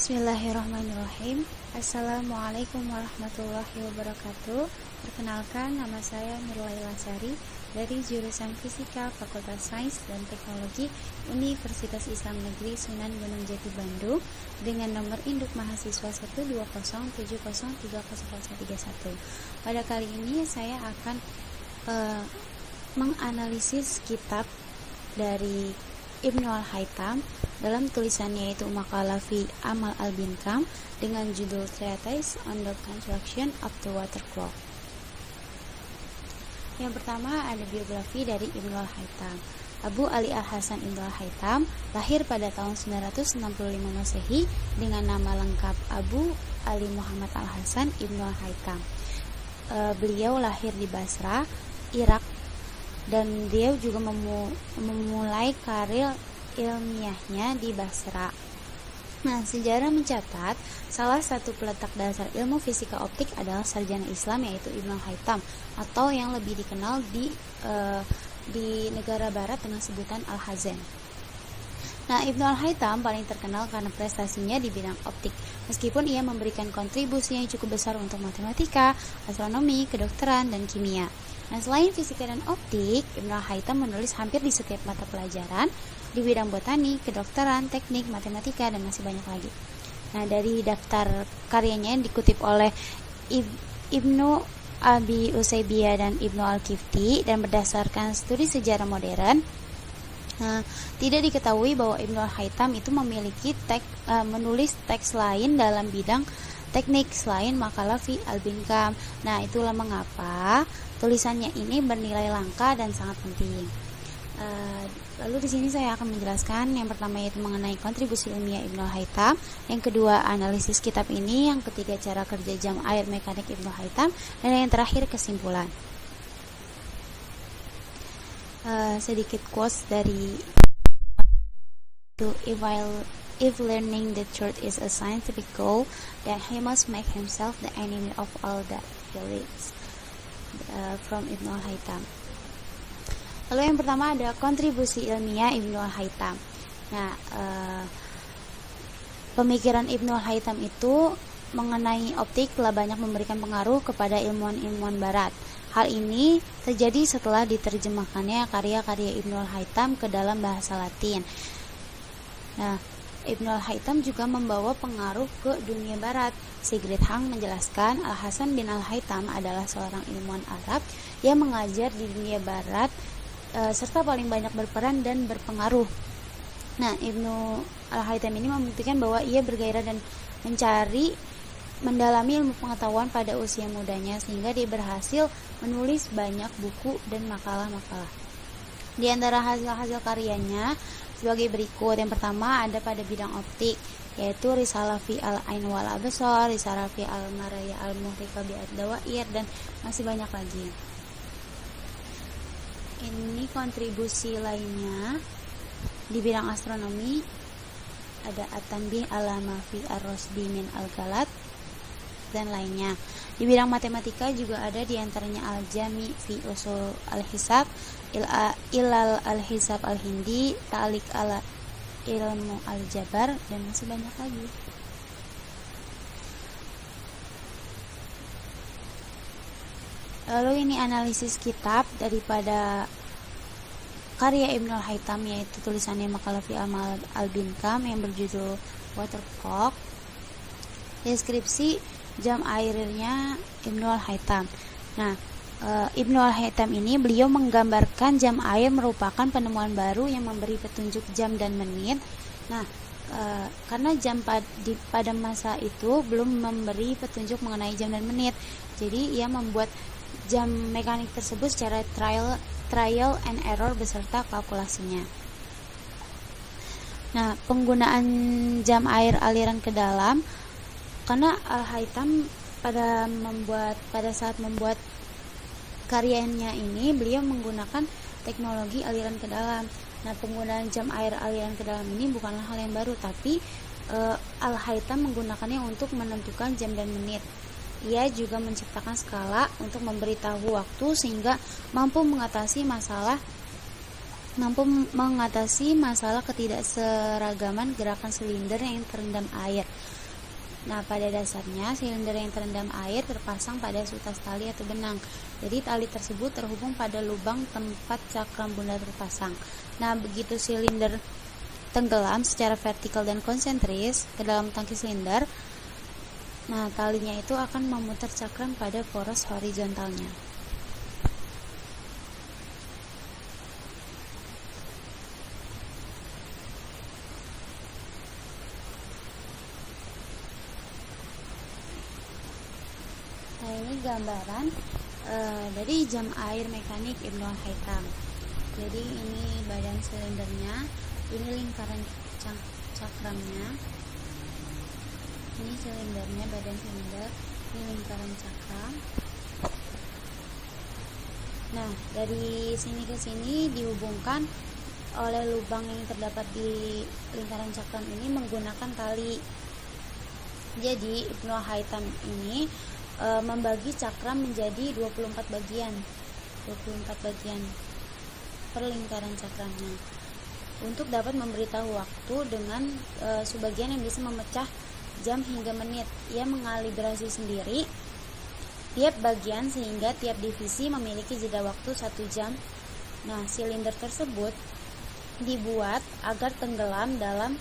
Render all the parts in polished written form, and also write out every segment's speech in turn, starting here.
Bismillahirrahmanirrahim. Assalamualaikum warahmatullahi wabarakatuh. Perkenalkan, nama saya Nurlaila Sari dari jurusan Fisika Fakultas Sains dan Teknologi Universitas Islam Negeri Sunan Gunung Jati Bandung dengan nomor induk mahasiswa 12070304131. Pada kali ini saya akan menganalisis kitab dari Ibnu Al-Haytham dalam tulisannya yaitu Maqalah fi Amal Al-Binkam dengan judul Treatise on the Construction of the Water Clock. Yang pertama ada biografi dari Ibnu Al-Haytham. Abu Ali Al-Hasan Ibnu Al-Haytham lahir pada tahun 965 Masehi dengan nama lengkap Abu Ali Muhammad Al-Hasan Ibnu Al-Haytham. Beliau lahir di Basra, Irak, dan dia juga memulai karir ilmiahnya di Basra. Nah, sejarah mencatat salah satu peletak dasar ilmu fisika optik adalah sarjana Islam yaitu Ibnu Al-Haytham, atau yang lebih dikenal di negara barat dengan sebutan Al-Hazan. Nah, Ibnu Al-Haytham paling terkenal karena prestasinya di bidang optik, meskipun ia memberikan kontribusi yang cukup besar untuk matematika, astronomi, kedokteran, dan kimia. Nah, selain fisika dan optik, Ibnu Al-Haytham menulis hampir di setiap mata pelajaran di bidang botani, kedokteran, teknik, matematika, dan masih banyak lagi. Nah, dari daftar karyanya yang dikutip oleh Ibnu Abi Usaybiyah dan Ibnu Al-Kifti dan berdasarkan studi sejarah modern, tidak diketahui bahwa Ibnu Al-Haytham itu memiliki menulis teks lain dalam bidang teknik selain Maqalah fi Al-Binkam. Nah, itulah mengapa tulisannya ini bernilai langka dan sangat penting. Lalu di sini saya akan menjelaskan yang pertama yaitu mengenai kontribusi ilmiah Ibnu Al-Haytham, yang kedua analisis kitab ini, yang ketiga cara kerja jam air mekanik Ibnu Al-Haytham, dan yang terakhir kesimpulan. Sedikit quotes dari If learning the truth is a scientific goal, then he must make himself the enemy of all that he leads. From Ibnu Al-Haytham. Lalu yang pertama ada kontribusi ilmiah Ibnu Al-Haytham. Nah, pemikiran Ibnu Al-Haytham itu mengenai optik telah banyak memberikan pengaruh kepada ilmuwan-ilmuwan barat. Hal ini terjadi setelah diterjemahkannya karya-karya Ibnu Al-Haytham ke dalam bahasa Latin. Nah, Ibnu Al-Haytham juga membawa pengaruh ke dunia barat. Sigrid Hang menjelaskan Al-Hasan bin Al-Haytham adalah seorang ilmuwan Arab yang mengajar di dunia barat serta paling banyak berperan dan berpengaruh. Nah, Ibnu Al-Haytham ini membuktikan bahwa ia bergairah dan mendalami ilmu pengetahuan pada usia mudanya sehingga dia berhasil menulis banyak buku dan makalah-makalah. Di antara hasil-hasil karyanya sebagai berikut. Yang pertama ada pada bidang optik, yaitu Risalah fi al-Ain wal Absar, Risalah fi al-Maraya al-Muhrika bi ad-Dawair, dan masih banyak lagi. Ini kontribusi lainnya di bidang astronomi ada At-Tanbih ala ma fi ar-Rasdi min al-Galat dan lainnya. Di bidang matematika juga ada diantaranya Al-Jami fi Usul al-Hisab, Ilal al-Hisab al-Hindi, Ta'liq ala Ilmu al-Jabar, dan masih banyak lagi. Lalu ini analisis kitab daripada karya Ibnu Al-Haytham, yaitu tulisannya Maqalah fi Amal Al-Binkam yang berjudul Water Clock. Deskripsi jam airnya Ibnu Al-Haytham. Nah, Ibnu Al-Haytham ini beliau menggambarkan jam air merupakan penemuan baru yang memberi petunjuk jam dan menit. Nah, karena jam pada masa itu belum memberi petunjuk mengenai jam dan menit, jadi ia membuat jam mekanik tersebut secara trial and error beserta kalkulasinya. Nah, penggunaan jam air aliran ke dalam, karena Al-Haytham pada saat membuat karyanya ini beliau menggunakan teknologi aliran ke dalam. Nah, penggunaan jam air aliran ke dalam ini bukanlah hal yang baru, tapi Al-Haytham menggunakannya untuk menentukan jam dan menit. Ia juga menciptakan skala untuk memberitahu waktu sehingga mampu mengatasi masalah mampu mengatasi masalah ketidakseragaman gerakan silinder yang terendam air. Nah, pada dasarnya silinder yang terendam air terpasang pada sutas tali atau benang. Jadi tali tersebut terhubung pada lubang tempat cakram bundar terpasang. Nah, begitu silinder tenggelam secara vertikal dan konsentris ke dalam tangki silinder, nah talinya itu akan memutar cakram pada poros horizontalnya. Nah, ini gambaran dari jam air mekanik Ibnu Al-Haytham. Jadi ini badan silindernya, ini lingkaran cakramnya, ini silindernya, badan silinder, ini lingkaran cakram. Nah, dari sini ke sini dihubungkan oleh lubang yang terdapat di lingkaran cakram ini menggunakan tali. Jadi Ibnu Al-Haytham ini membagi cakram menjadi 24 bagian per lingkaran cakramnya untuk dapat memberitahu waktu dengan sebagian yang bisa memecah jam hingga menit. Ia mengalibrasi sendiri tiap bagian sehingga tiap divisi memiliki jeda waktu 1 jam. Nah, silinder tersebut dibuat agar tenggelam dalam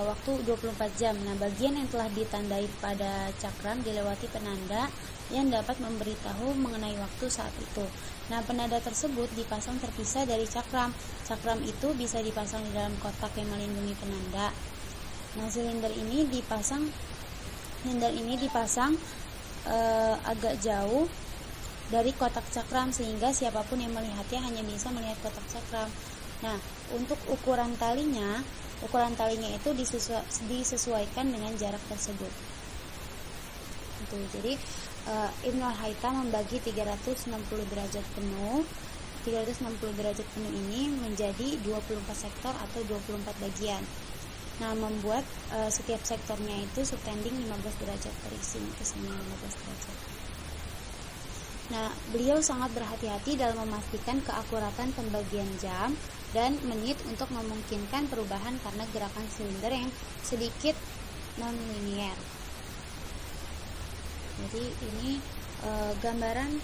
waktu 24 jam. Nah, bagian yang telah ditandai pada cakram dilewati penanda yang dapat memberitahu mengenai waktu saat itu. Nah, penanda tersebut dipasang terpisah dari cakram. Cakram itu bisa dipasang di dalam kotak yang melindungi penanda. Nah, silinder ini dipasang agak jauh dari kotak cakram sehingga siapapun yang melihatnya hanya bisa melihat kotak cakram. Nah, untuk ukuran talinya itu disesuaikan dengan jarak tersebut. Jadi Ibnu Al-Haytham membagi 360 derajat penuh ini menjadi 24 sektor atau 24 bagian. Nah, membuat setiap sektornya itu subtending 15 derajat, terisi ke sini 15 derajat. Nah, beliau sangat berhati-hati dalam memastikan keakuratan pembagian jam dan menit untuk memungkinkan perubahan karena gerakan silinder yang sedikit non-linier. Jadi ini gambaran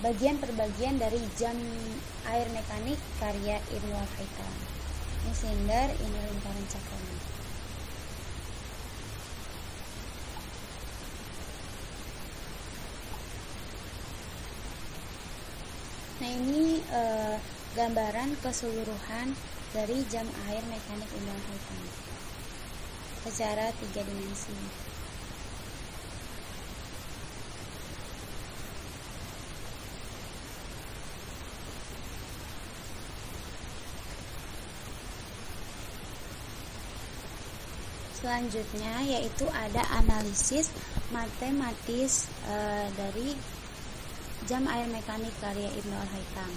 bagian per bagian dari jam air mekanik karya Ibnu Al-Haytham. Ini silinder, ini lingkaran cakramnya. Nah, ini gambaran keseluruhan dari jam air mekanik Ibnu Al-Haytham secara 3 dimensi. Selanjutnya yaitu ada analisis matematis dari jam air mekanik karya Ibnu Al-Haytham.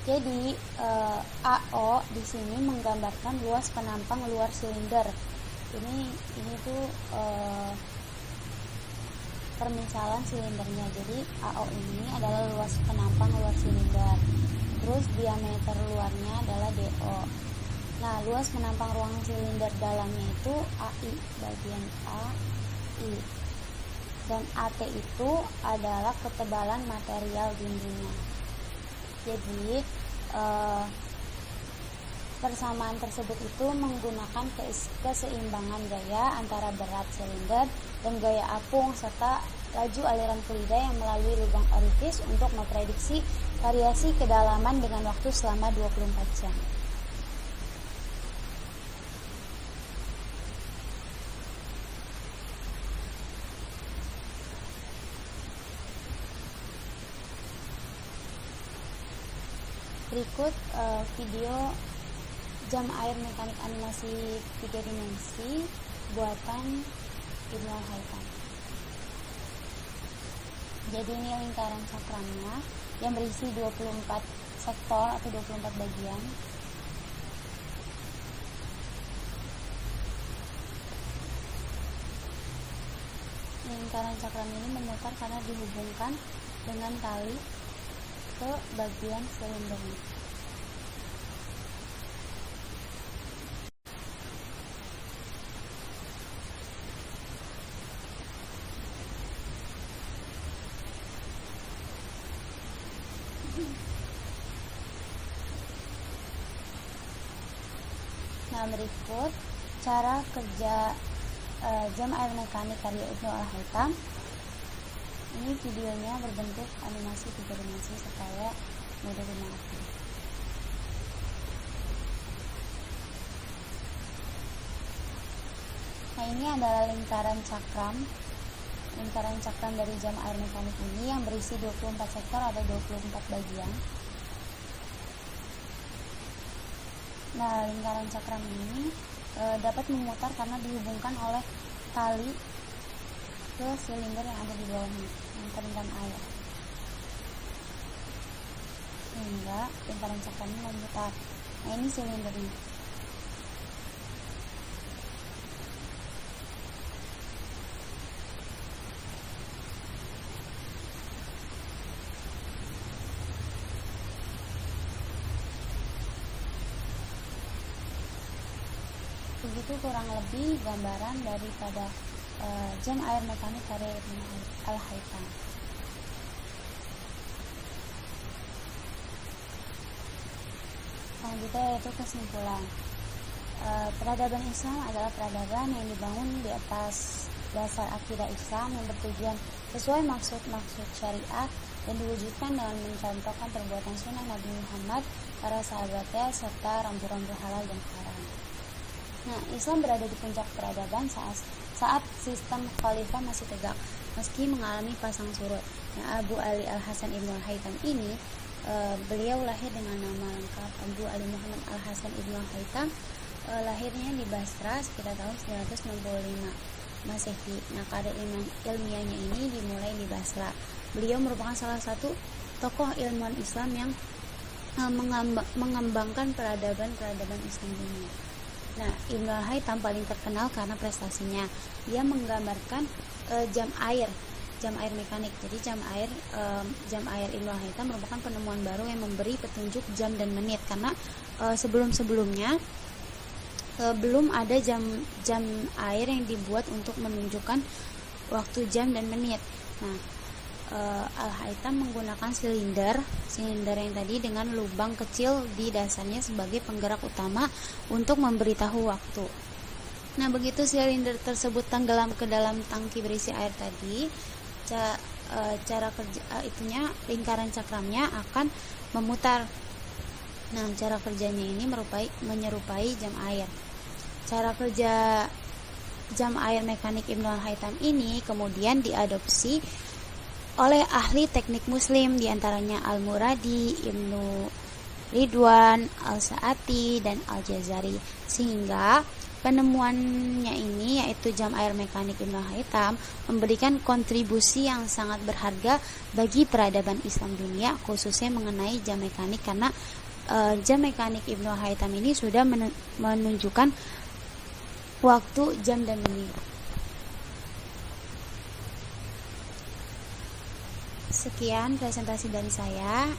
Jadi AO di sini menggambarkan luas penampang luar silinder. Ini tuh permisalan silindernya. Jadi AO ini adalah luas penampang luar silinder. Terus diameter luarnya adalah DO. Nah, luas penampang ruang silinder dalamnya itu AI, bagian AI. Dan AT itu adalah ketebalan material dindingnya. Jadi persamaan tersebut itu menggunakan keseimbangan gaya antara berat silinder dan gaya apung serta laju aliran fluida yang melalui lubang orifice untuk memprediksi variasi kedalaman dengan waktu selama 24 jam. Berikut video jam air mekanik animasi 3 dimensi buatan Ibnu Al-Haytham. Jadi ini lingkaran cakramnya yang berisi 24 sektor atau 24 bagian. Lingkaran cakram ini memutar karena dihubungkan dengan tali ke bagian silindernya. Nah, berikut cara kerja jam air mekanik karya Ibnu Al-Haytham. Ini videonya berbentuk animasi 3 dimensi supaya mudah dimengerti. Nah, ini adalah lingkaran cakram dari jam air mekanik ini yang berisi 24 sektor atau 24 bagian. Nah, lingkaran cakram ini dapat memutar karena dihubungkan oleh tali ke silinder yang ada di bawahnya yang terendam air, sehingga lingkaran cakram ini memutar. Nah, ini silindernya. Begitu kurang lebih gambaran daripada jam air mekanik karya Ibnu Al-Haytham. Selanjutnya yaitu kesimpulan. Peradaban Islam adalah peradaban yang dibangun di atas dasar akidah Islam yang bertujuan sesuai maksud-maksud syariat dan diwujudkan dengan mencontohkan perbuatan sunnah Nabi Muhammad, para sahabatnya, serta rambu-rambu halal dan haram. Nah, Islam berada di puncak peradaban saat sistem khalifah masih tegak, meski mengalami pasang surut. Nah, Abu Ali Al-Hasan Ibnu Al-Haytham ini, beliau lahir dengan nama lengkap Abu Ali Muhammad Al-Hasan Ibnu Al-Haytham. Lahirnya di Basra sekitar tahun 995 Masehi. Nah, karir ilmiahnya ini dimulai di Basra. Beliau merupakan salah satu tokoh ilmuwan Islam yang mengembangkan peradaban Islam dunia. Nah, Ibnu Al-Haytham paling terkenal karena prestasinya. Dia menggambarkan jam air mekanik. Jadi jam air Ibnu Al-Haytham merupakan penemuan baru yang memberi petunjuk jam dan menit, karena sebelum-sebelumnya belum ada jam air yang dibuat untuk menunjukkan waktu jam dan menit. Nah, Al-Haytham menggunakan silinder yang tadi dengan lubang kecil di dasarnya sebagai penggerak utama untuk memberitahu waktu. Nah, begitu silinder tersebut tenggelam ke dalam tangki berisi air tadi, cara kerja lingkaran cakramnya akan memutar. Nah, cara kerjanya ini menyerupai jam air. Cara kerja jam air mekanik Ibnu Al-Haytham ini kemudian diadopsi oleh ahli teknik muslim, diantaranya Al-Muradi, Ibnu Ridwan, Al-Sa'ati, dan Al-Jazari, sehingga penemuannya ini, yaitu jam air mekanik Ibnu Al-Haytham, memberikan kontribusi yang sangat berharga bagi peradaban Islam dunia, khususnya mengenai jam mekanik, karena jam mekanik Ibnu Al-Haytham ini sudah menunjukkan waktu, jam, dan menit. Sekian presentasi dari saya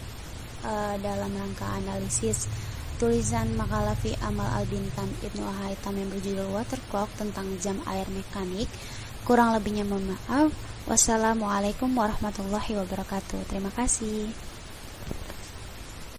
dalam rangka analisis tulisan makalah fi Amal al-Bintan Ibnu Al-Haytham yang berjudul Water Clock tentang jam air mekanik. Kurang lebihnya mohon maaf. Wassalamualaikum warahmatullahi wabarakatuh. Terima kasih.